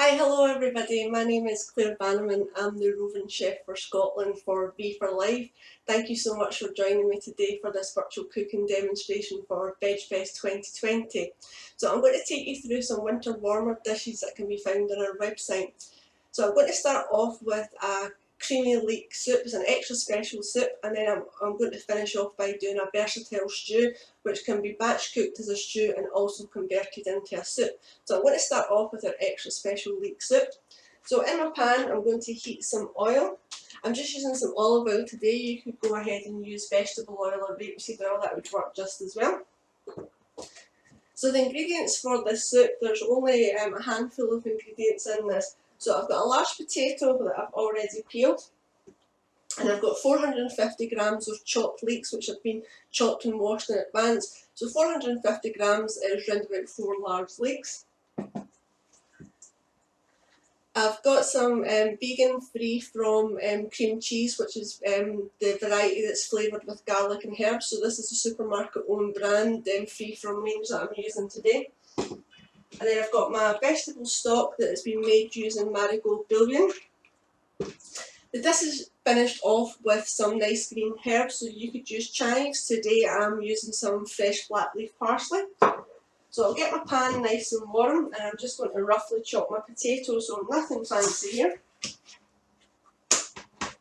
Hi, hello everybody. My name is Claire Bannerman. I'm the roving chef for Scotland for Be for Life. Thank you so much for joining me today for this virtual cooking demonstration for VegFest 2020. So I'm going to take you through some winter warmer dishes that can be found on our website. So I'm going to start off with a creamy leek soup. It's an extra special soup, and then I'm going to finish off by doing a versatile stew which can be batch cooked as a stew and also converted into a soup. So I'm going to start off with our extra special leek soup. So in my pan I'm going to heat some oil. I'm just using some olive oil today. You could go ahead and use vegetable oil or rapeseed oil, that would work just as well. So the ingredients for this soup, there's only a handful of ingredients in this. So I've got a large potato that I've already peeled, and I've got 450 grams of chopped leeks which have been chopped and washed in advance. So 450 grams is around about 4 large leeks. I've got some vegan free from cream cheese, which is the variety that's flavoured with garlic and herbs. So this is a supermarket owned brand, free from range that I'm using today. And then I've got my vegetable stock that has been made using marigold bouillon. This is finished off with some nice green herbs, so you could use chives. Today I'm using some fresh flat leaf parsley. So I'll get my pan nice and warm, and I'm just going to roughly chop my potatoes, so nothing fancy here.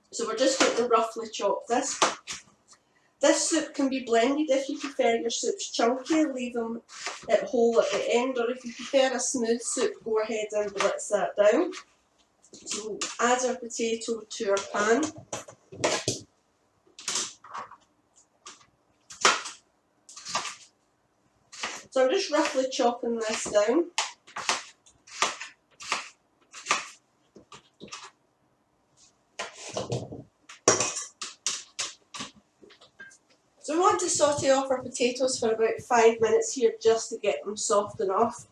So we're just going to roughly chop this. This soup can be blended if you prefer your soups chunky, leave them whole at the end, or if you prefer a smooth soup, go ahead and blitz that down. So we'll add our potato to our pan. So I'm just roughly chopping this down. So we want to saute off our potatoes for about 5 minutes here just to get them soft enough.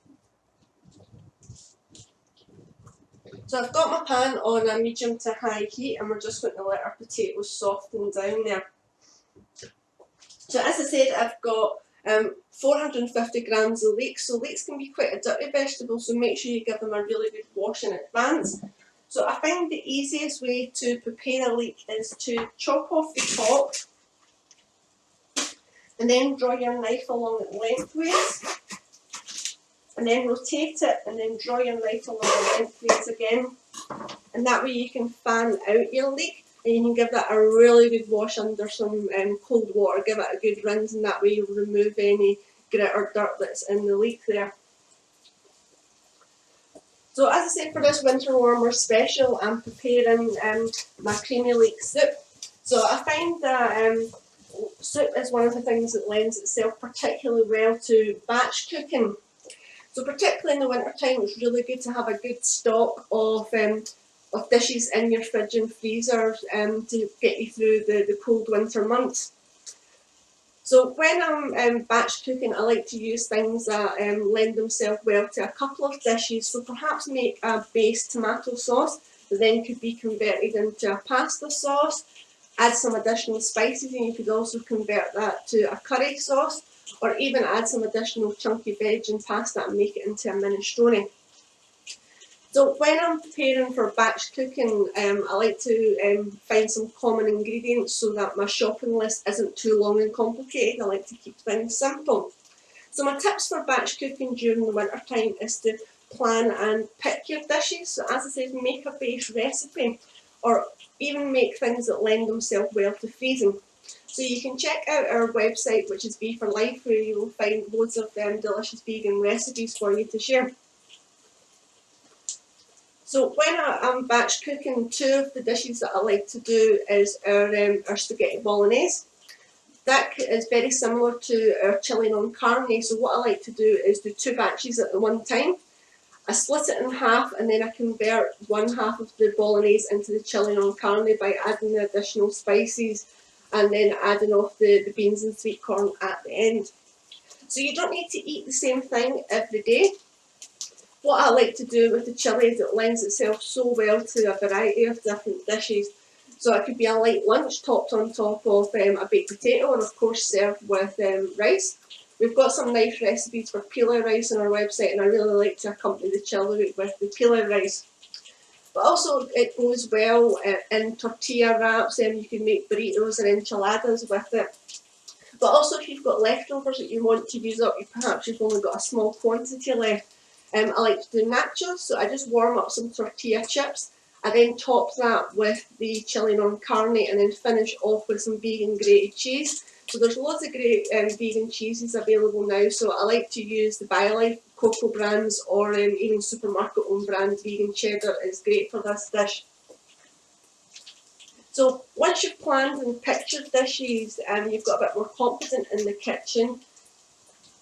So I've got my pan on a medium to high heat, and we're just going to let our potatoes soften down there. So as I said, I've got 450 grams of leeks. So leeks can be quite a dirty vegetable, so make sure you give them a really good wash in advance. So I find the easiest way to prepare a leek is to chop off the top and then draw your knife along it lengthways, and then rotate it and then draw your knife along the lengthways again, and that way you can fan out your leek and you can give that a really good wash under some cold water. Give it a good rinse, and that way you'll remove any grit or dirt that's in the leek there. So as I said, for this winter warmer special, I'm preparing my creamy leek soup. So I find that soup is one of the things that lends itself particularly well to batch cooking. So particularly in the winter time, it's really good to have a good stock of dishes in your fridge and freezer to get you through the cold winter months. So when I'm batch cooking, I like to use things that lend themselves well to a couple of dishes. So perhaps make a base tomato sauce that then could be converted into a pasta sauce. Add some additional spices, and you could also convert that to a curry sauce, or even add some additional chunky veg and pasta and make it into a minestrone. So when I'm preparing for batch cooking, I like to find some common ingredients so that my shopping list isn't too long and complicated. I like to keep things simple. So my tips for batch cooking during the winter time is to plan and pick your dishes. So as I said, make a base recipe, or even make things that lend themselves well to freezing. So you can check out our website, which is Be for Life, where you will find loads of delicious vegan recipes for you to share. So when I'm batch cooking, 2 of the dishes that I like to do is our spaghetti bolognese. That is very similar to our chili non carne. So what I like to do is do 2 batches at the one time. I split it in half, and then I convert one half of the bolognese into the chili non carne by adding the additional spices and then adding off the beans and sweet corn at the end. So you don't need to eat the same thing every day. What I like to do with the chili is it lends itself so well to a variety of different dishes. So it could be a light lunch topped on top of a baked potato, and of course served with rice. We've got some nice recipes for pilau rice on our website, and I really like to accompany the chili with the pilau rice. But also it goes well in tortilla wraps, and you can make burritos and enchiladas with it. But also if you've got leftovers that you want to use up, perhaps you've only got a small quantity left. I like to do nachos, so I just warm up some tortilla chips. I then top that with the chili non carne and then finish off with some vegan grated cheese. So there's loads of great vegan cheeses available now, so I like to use the BioLife Cocoa brands, or even supermarket owned brand vegan cheddar is great for this dish. So once you've planned and pictured dishes and you've got a bit more confident in the kitchen,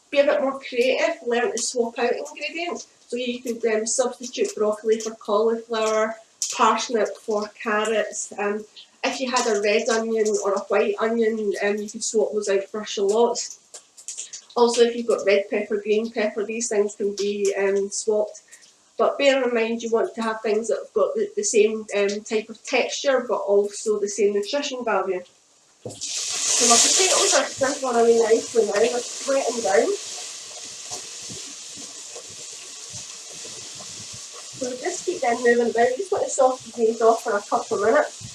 be a bit more creative, learn to swap out ingredients. So you could substitute broccoli for cauliflower, parsnip for carrots. If you had a red onion or a white onion, you could swap those out for shallots. Also, if you've got red pepper, green pepper, these things can be swapped. But bear in mind you want to have things that have got the same type of texture, but also the same nutrition value. So my potatoes are simmering away nicely now, they're sweating down. So we just keep them moving about, we just want to soften these off for a couple of minutes.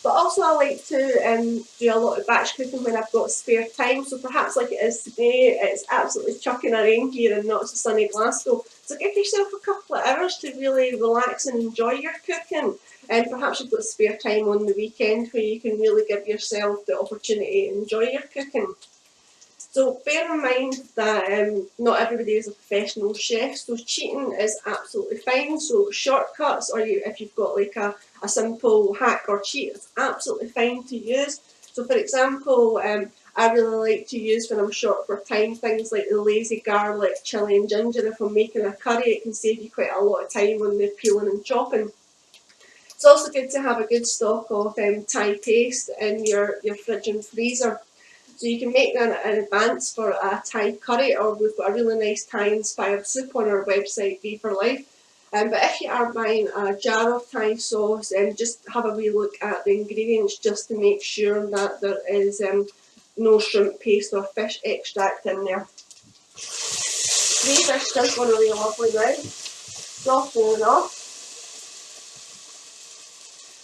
But also I like to do a lot of batch cooking when I've got spare time, so perhaps like it is today, it's absolutely chucking a rain here in not so sunny Glasgow. So give yourself a couple of hours to really relax and enjoy your cooking. And perhaps you've got spare time on the weekend where you can really give yourself the opportunity to enjoy your cooking. So bear in mind that not everybody is a professional chef, so cheating is absolutely fine. So shortcuts, or if you've got like a simple hack or cheat, it's absolutely fine to use. So for example, I really like to use, when I'm short for time, things like the lazy garlic, chilli and ginger. If I'm making a curry, it can save you quite a lot of time on the peeling and chopping. It's also good to have a good stock of Thai paste in your fridge and freezer. So you can make that in advance for a Thai curry, or we've got a really nice Thai inspired soup on our website, Be for Life. But if you are buying a jar of Thai sauce, just have a wee look at the ingredients just to make sure that there is no shrimp paste or fish extract in there. These are still going really lovely now, softening off.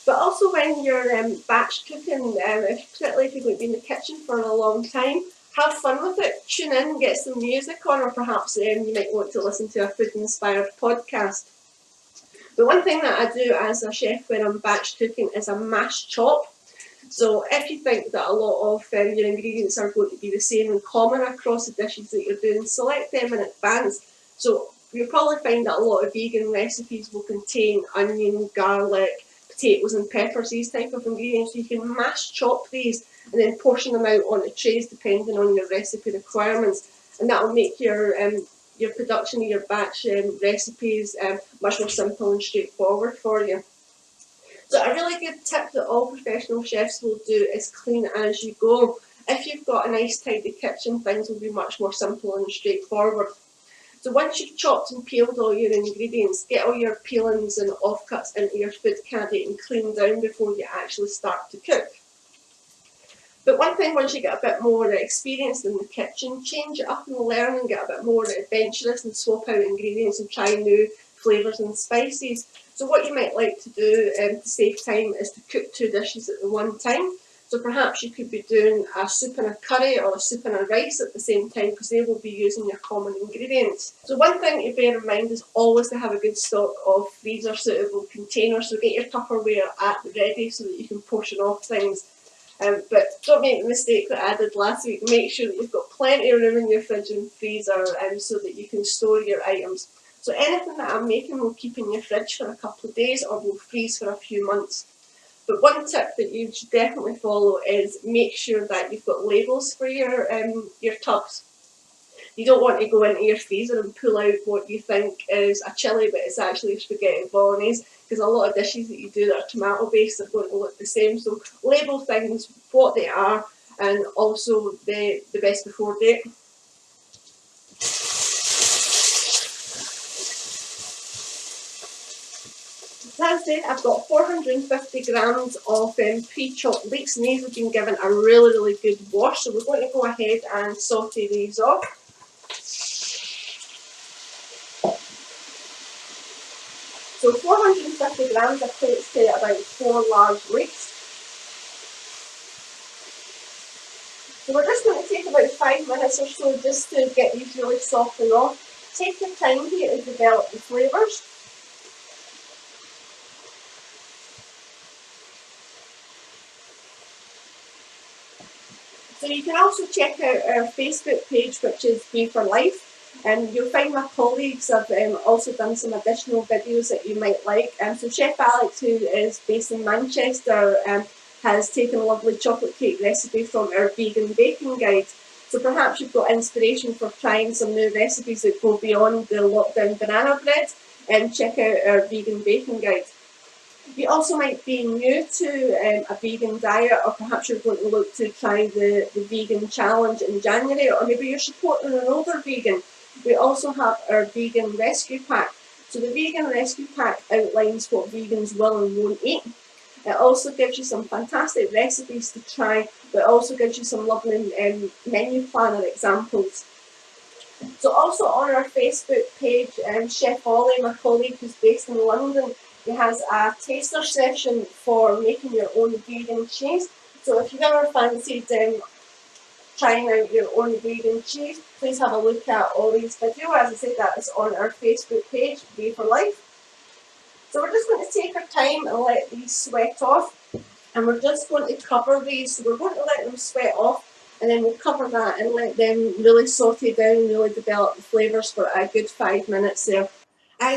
But also when you're batch cooking, particularly if you're going to be in the kitchen for a long time, have fun with it. Tune in, get some music on, or perhaps you might want to listen to a food-inspired podcast. But one thing that I do as a chef when I'm batch cooking is a mash chop. So if you think that a lot of your ingredients are going to be the same and common across the dishes that you're doing, select them in advance. So you'll probably find that a lot of vegan recipes will contain onion, garlic, potatoes and peppers, these type of ingredients. So you can mash chop these and then portion them out onto trays depending on your recipe requirements, and that will make your production of your batch recipes much more simple and straightforward for you. So a really good tip that all professional chefs will do is clean as you go. If you've got a nice tidy kitchen, things will be much more simple and straightforward. So once you've chopped and peeled all your ingredients, get all your peelings and offcuts into your food caddy and clean down before you actually start to cook. But one thing, once you get a bit more experience in the kitchen, change it up and learn and get a bit more adventurous and swap out ingredients and try new flavours and spices. So what you might like to do to save time is to cook 2 dishes at the one time. So perhaps you could be doing a soup and a curry or a soup and a rice at the same time, because they will be using your common ingredients. So one thing to bear in mind is always to have a good stock of freezer suitable containers. So get your Tupperware at the ready so that you can portion off things. But don't make the mistake that I did last week. Make sure that you've got plenty of room in your fridge and freezer so that you can store your items. So anything that I'm making will keep in your fridge for a couple of days or will freeze for a few months. But one tip that you should definitely follow is make sure that you've got labels for your tubs. You don't want to go into your freezer and pull out what you think is a chilli, but it's actually spaghetti bolognese, because a lot of dishes that you do that are tomato based are going to look the same. So label things what they are, and also the best before date. That's it. I've got 450 grams of pre-chopped leeks, and these have been given a really, really good wash. So we're going to go ahead and saute these off. So 450 grams equates to about 4 large leeks. So we're just going to take about 5 minutes or so just to get these really softened off. Take your time here to develop the flavours. So you can also check out our Facebook page, which is Be for Life, and you'll find my colleagues have also done some additional videos that you might like. So Chef Alex, who is based in Manchester, has taken a lovely chocolate cake recipe from our vegan baking guide. So perhaps you've got inspiration for trying some new recipes that go beyond the lockdown banana bread, and check out our vegan baking guide. You also might be new to a vegan diet, or perhaps you're going to look to try the vegan challenge in January, or maybe you're supporting an older vegan. We also have our vegan rescue pack. So the vegan rescue pack outlines what vegans will and won't eat. It also gives you some fantastic recipes to try, but also gives you some lovely menu planner examples. So also on our Facebook page, Chef Ollie, my colleague who's based in London, he has a taster session for making your own vegan cheese. So if you've ever fancied trying out your own vegan cheese, please have a look at Ollie's video. As I said, that is on our Facebook page, Be for Life. So we're just going to take our time and let these sweat off. And we're just going to cover these. So we're going to let them sweat off, and then we'll cover that and let them really saute down, really develop the flavours for a good 5 minutes there.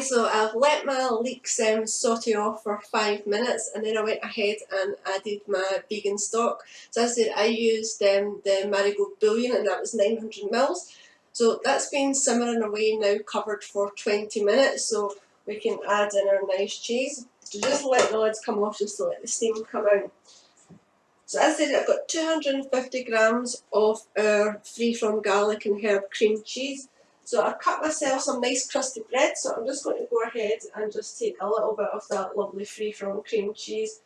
So I've let my leeks saute off for 5 minutes, and then I went ahead and added my vegan stock. So as I said, I used the marigold bouillon, and that was 900 mils. So that's been simmering away now, covered for 20 minutes. So we can add in our nice cheese. So just let the lids come off, just to let the steam come out. So as I said, I've got 250 grams of our free from garlic and herb cream cheese. So I've cut myself some nice crusty bread, so I'm just going to go ahead and just take a little bit of that lovely free from cream cheese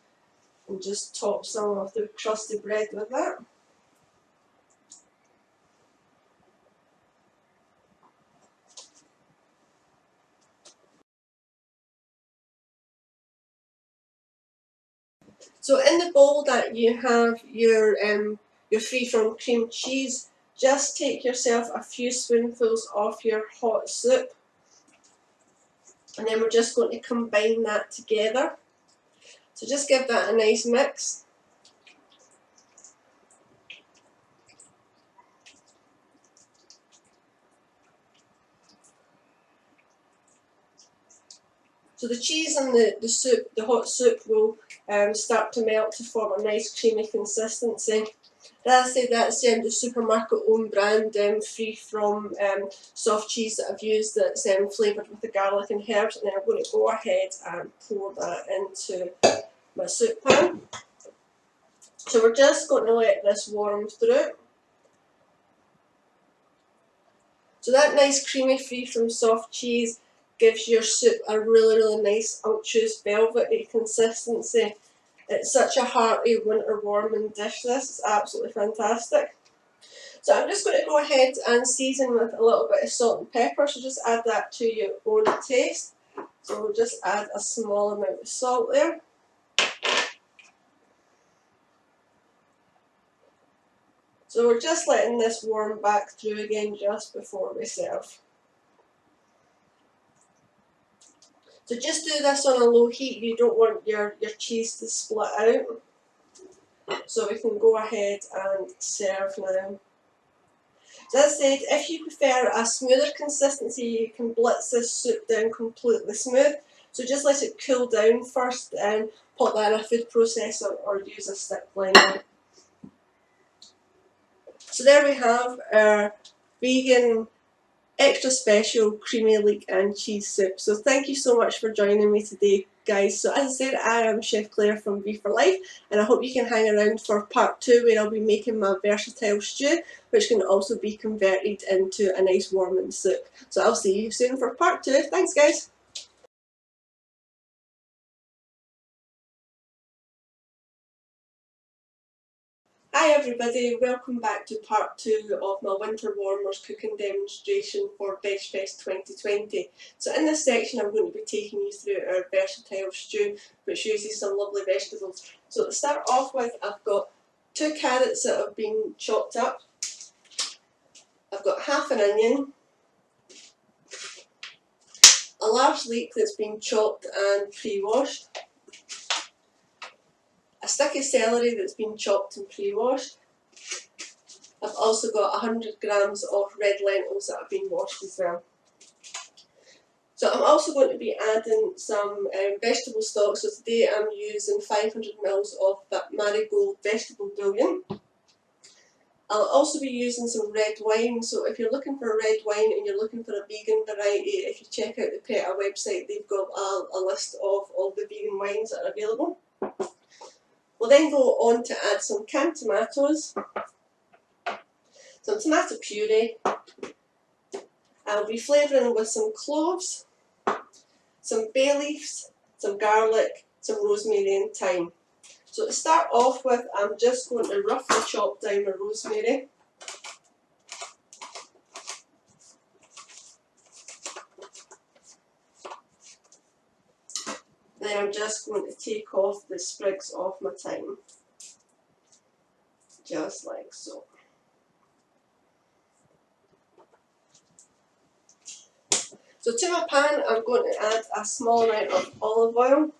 and just top some of the crusty bread with that. So in the bowl that you have your free from cream cheese, just take yourself a few spoonfuls of your hot soup, and then we're just going to combine that together. So just give that a nice mix. So the cheese and the soup, the hot soup, will start to melt to form a nice creamy consistency. As I say, that's the supermarket own brand free from soft cheese that I've used, that's flavoured with the garlic and herbs, and then I'm going to go ahead and pour that into my soup pan. So we're just going to let this warm through. So that nice creamy free from soft cheese gives your soup a really, really nice unctuous velvety consistency. It's such a hearty winter warming dish, this is absolutely fantastic. So I'm just going to go ahead and season with a little bit of salt and pepper, so just add that to your own taste. So we'll just add a small amount of salt there. So we're just letting this warm back through again just before we serve. So just do this on a low heat, you don't want your cheese to split out. So we can go ahead and serve now. So as I said, if you prefer a smoother consistency, you can blitz this soup down completely smooth. So just let it cool down first and put that in a food processor or use a stick blender. So there we have our vegan extra special creamy leek and cheese soup. So thank you so much for joining me today, guys. So as I said, I am Chef Claire from Be for Life, and I hope you can hang around for part 2, where I'll be making my versatile stew, which can also be converted into a nice warming soup. So I'll see you soon for part 2. Thanks, guys. Hi everybody, welcome back to part 2 of my winter warmers cooking demonstration for VegFest 2020. So in this section I'm going to be taking you through our versatile stew, which uses some lovely vegetables. So to start off with, I've got 2 carrots that have been chopped up, I've got half an onion, a large leek that's been chopped and pre-washed, a stick of celery that's been chopped and pre-washed. I've also got 100 grams of red lentils that have been washed as well. So I'm also going to be adding some vegetable stock. So today I'm using 500 ml of that marigold vegetable bouillon. I'll also be using some red wine. So if you're looking for a red wine and you're looking for a vegan variety, if you check out the PETA website, they've got a list of all the vegan wines that are available. We'll then go on to add some canned tomatoes, some tomato puree. I'll be flavouring with some cloves, some bay leaves, some garlic, some rosemary and thyme. So to start off with, I'm just going to roughly chop down my rosemary. Then I'm just going to take off the sprigs of my thyme, just like so. So to my pan, I'm going to add a small amount of olive oil.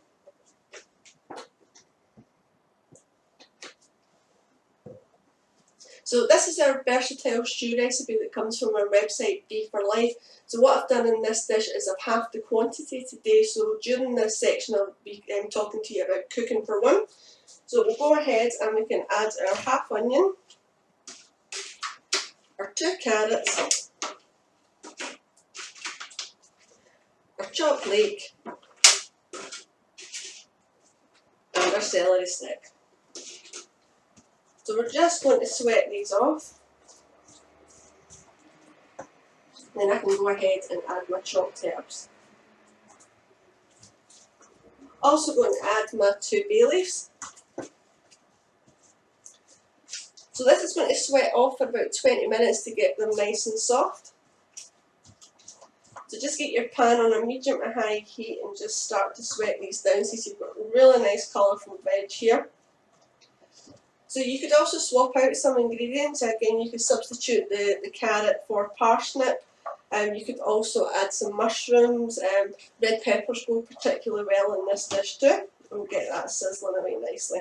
So this is our versatile stew recipe that comes from our website, Beef for Life. So what I've done in this dish is I've halved the quantity today. So during this section I'll be talking to you about cooking for one. So we'll go ahead and we can add our half onion, our 2 carrots, our chopped leek, and our celery stick. So we're just going to sweat these off. Then I can go ahead and add my chopped herbs. Also going to add my 2 bay leaves. So this is going to sweat off for about 20 minutes to get them nice and soft. So just get your pan on a medium to high heat and just start to sweat these down so you've got really nice colourful veg here. So you could also swap out some ingredients. Again, you could substitute the carrot for parsnip. You could also add some mushrooms. Red peppers go particularly well in this dish too. And get that sizzling away nicely.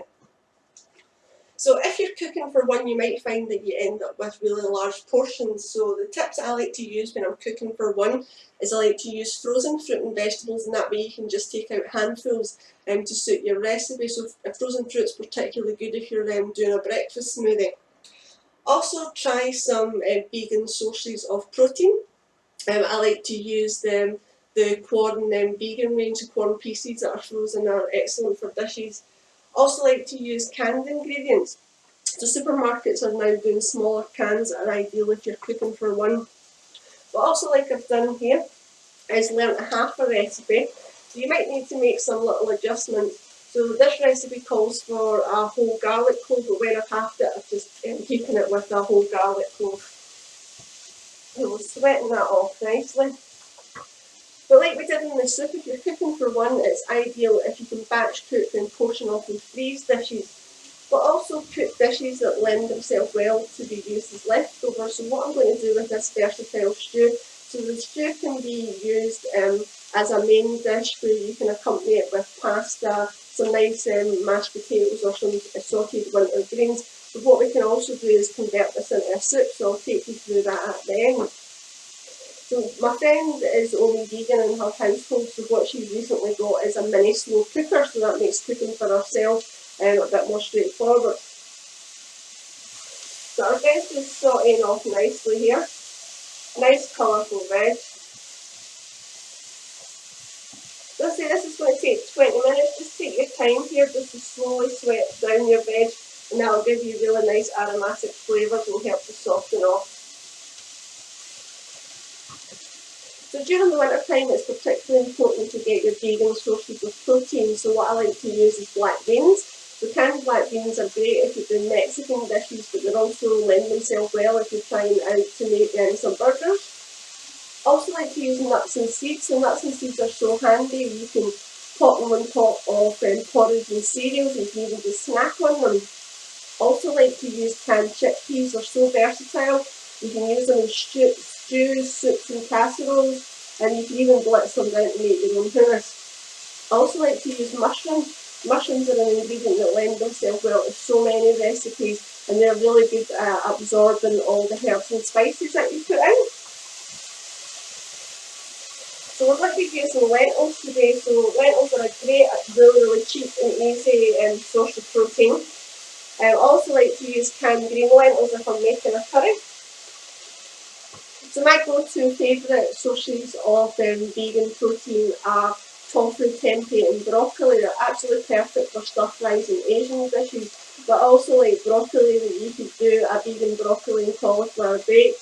So if you're cooking for one, you might find that you end up with really large portions. So the tips I like to use when I'm cooking for one is I like to use frozen fruit and vegetables, and that way you can just take out handfuls to suit your recipe. So frozen fruit's particularly good if you're doing a breakfast smoothie. Also try some vegan sources of protein. I like to use the Quorn vegan range of corn pieces that are frozen are excellent for dishes. Also like to use canned ingredients. So supermarkets are now doing smaller cans that are ideal if you're cooking for one. But also, like I've done here, is learnt half a recipe. So you might need to make some little adjustments. So this recipe calls for a whole garlic clove, but when I've halved it, I've just taken it with a whole garlic clove. So we're sweating that off nicely. But like we did in the soup, if you're cooking for one, it's ideal if you can batch cook and portion off and freeze dishes, but also cook dishes that lend themselves well to be used as leftovers. So what I'm going to do with this versatile stew, so the stew can be used as a main dish where you can accompany it with pasta, some nice mashed potatoes or some sautéed winter greens. But what we can also do is convert this into a soup, so I'll take you through that at the end. So my friend is only vegan in her household, so what she's recently got is a mini slow cooker, so that makes cooking for herself a bit more straightforward. So our veg is sautéing off nicely here. Nice colourful veg. Let's say this is going to take 20 minutes, just take your time here just to slowly sweat down your veg, and that will give you really nice aromatic flavours and help to soften off. So during the winter time, it's particularly important to get your vegan sources of protein. So what I like to use is black beans. So canned black beans are great if you're doing Mexican dishes, but they're also lend themselves well if you're trying out to make some burgers. Also like to use nuts and seeds. So nuts and seeds are so handy. You can pop them on top of porridge and cereals. You can even just snack on them. Also like to use canned chickpeas. They're so versatile. You can use them in stews, soups and casseroles, and you can even blitz them down to make your own hummus. I also like to use mushrooms. Mushrooms are an ingredient that lend themselves well to so many recipes, and they're really good at absorbing all the herbs and spices that you put in. So we're going to be using lentils today. So lentils are a great, really cheap and easy source of protein. I also like to use canned green lentils if I'm making a curry. So my go-to favourite sources of vegan protein are tofu, tempeh and broccoli. They're absolutely perfect for stir-fries and Asian dishes, but also like broccoli that you could do a vegan broccoli and cauliflower bake.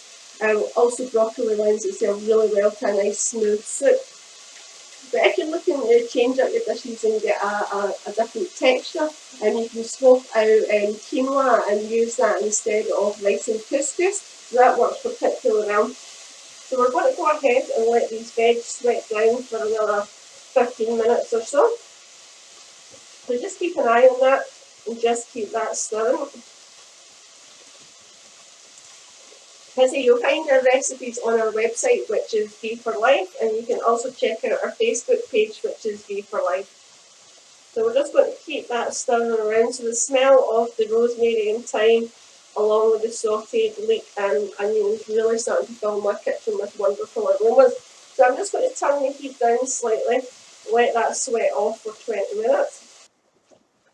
Also broccoli lends itself really well to a nice smooth soup. But if you're looking to change up your dishes and get a different texture, you can swap out quinoa and use that instead of rice and couscous. So that works particularly well. So we're going to go ahead and let these veg sweat down for another 15 minutes or so. So just keep an eye on that and just keep that stirring. As I say, you'll find our recipes on our website, which is V for Life, and you can also check out our Facebook page, which is V for Life. So we're just going to keep that stirring around. So the smell of the rosemary and thyme, along with the sautéed leek and onions, really starting to fill my kitchen with wonderful aromas. So I'm just going to turn the heat down slightly, let that sweat off for 20 minutes.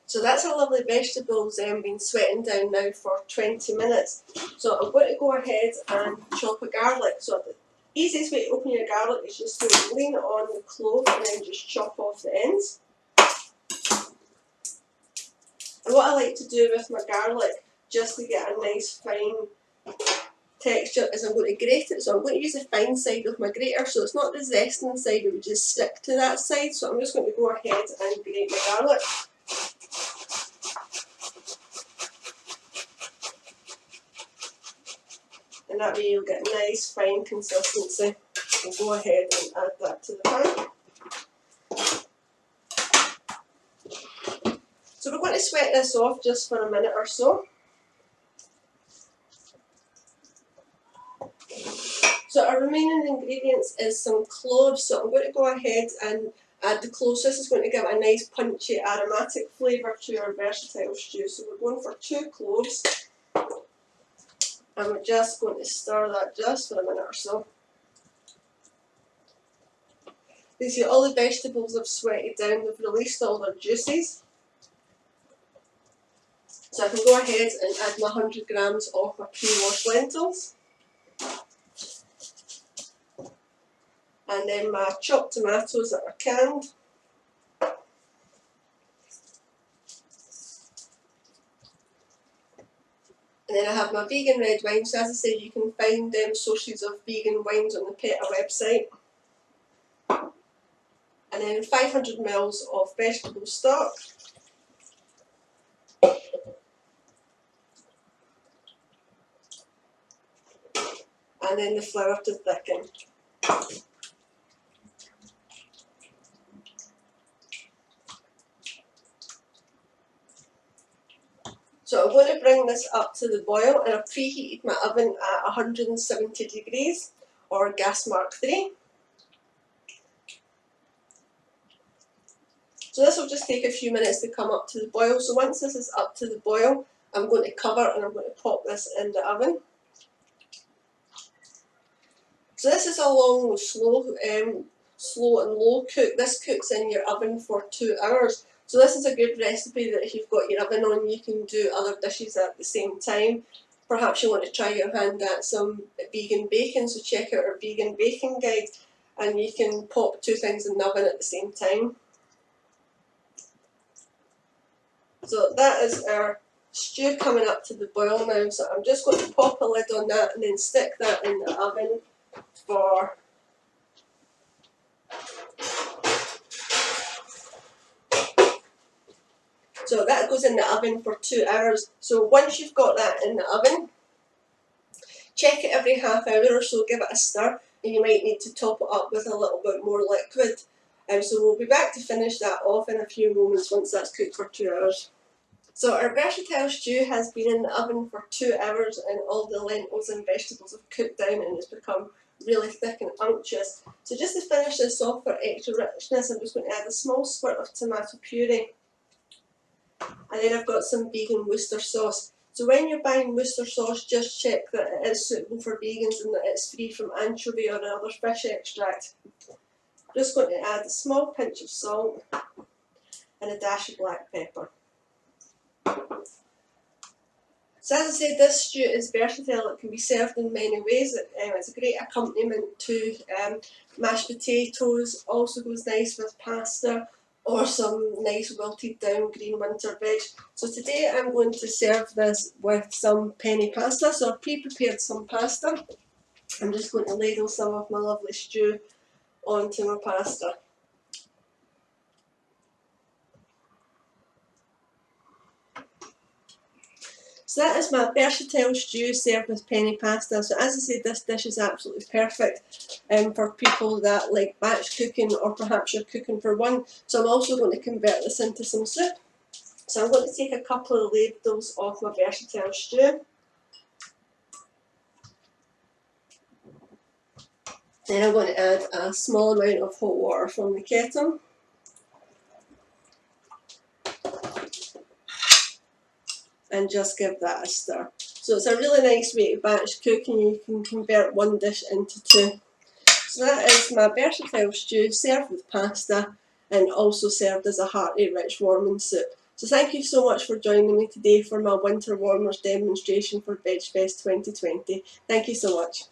So that's our lovely vegetables been sweating down now for 20 minutes. So I'm going to go ahead and chop a garlic. So the easiest way to open your garlic is just to lean on the clove and then just chop off the ends. And what I like to do with my garlic, just to get a nice fine texture, is I'm going to grate it. So I'm going to use the fine side of my grater, so it's not the zesting side, it would just stick to that side. So I'm just going to go ahead and grate my garlic. And that way you'll get a nice fine consistency. We'll go ahead and add that to the pan. So we're going to sweat this off just for a minute or so. So our remaining ingredients is some cloves. So I'm going to go ahead and add the cloves. This is going to give a nice punchy aromatic flavour to our versatile stew. So we're going for 2 cloves. And we're just going to stir that just for a minute or so. You see all the vegetables have sweated down, they've released all their juices. So I can go ahead and add my 100 grams of my pre-washed lentils. And then my chopped tomatoes that are canned. And then I have my vegan red wine. So as I say, you can find sources of vegan wines on the PETA website. And then 500 ml of vegetable stock. And then the flour to thicken. So I'm going to bring this up to the boil, and I've preheated my oven at 170 degrees or gas mark 3. So this will just take a few minutes to come up to the boil. So once this is up to the boil, I'm going to cover and I'm going to pop this in the oven. So this is a long, slow and low cook. This cooks in your oven for 2 hours. So this is a good recipe that if you've got your oven on, you can do other dishes at the same time. Perhaps you want to try your hand at some vegan bacon, so check out our vegan baking guide, and you can pop 2 things in the oven at the same time. So that is our stew coming up to the boil now. So I'm just going to pop a lid on that and then stick that in the oven for So that goes in the oven for 2 hours. So once you've got that in the oven, check it every half hour or so, give it a stir, and you might need to top it up with a little bit more liquid. So we'll be back to finish that off in a few moments once that's cooked for 2 hours. So our versatile stew has been in the oven for 2 hours and all the lentils and vegetables have cooked down and it's become really thick and unctuous. So just to finish this off for extra richness, I'm just going to add a small squirt of tomato puree. And then I've got some vegan Worcester sauce. So when you're buying Worcester sauce, just check that it is suitable for vegans and that it's free from anchovy or other fish extract. Just going to add a small pinch of salt and a dash of black pepper. So as I said, this stew is versatile. It can be served in many ways. It's a great accompaniment to mashed potatoes. Also goes nice with pasta or some nice wilted down green winter veg. So today I'm going to serve this with some penne pasta. So I've pre-prepared some pasta. I'm just going to ladle some of my lovely stew onto my pasta. So that is my versatile stew served with penne pasta. So as I said, this dish is absolutely perfect for people that like batch cooking or perhaps you're cooking for one. So I'm also going to convert this into some soup. So I'm going to take a couple of ladles off my versatile stew. Then I'm going to add a small amount of hot water from the kettle. And just give that a stir. So it's a really nice way to batch cook and you can convert one dish into two. So that is my versatile stew served with pasta and also served as a hearty, rich, warming soup. So thank you so much for joining me today for my Winter Warmers demonstration for VegFest 2020. Thank you so much.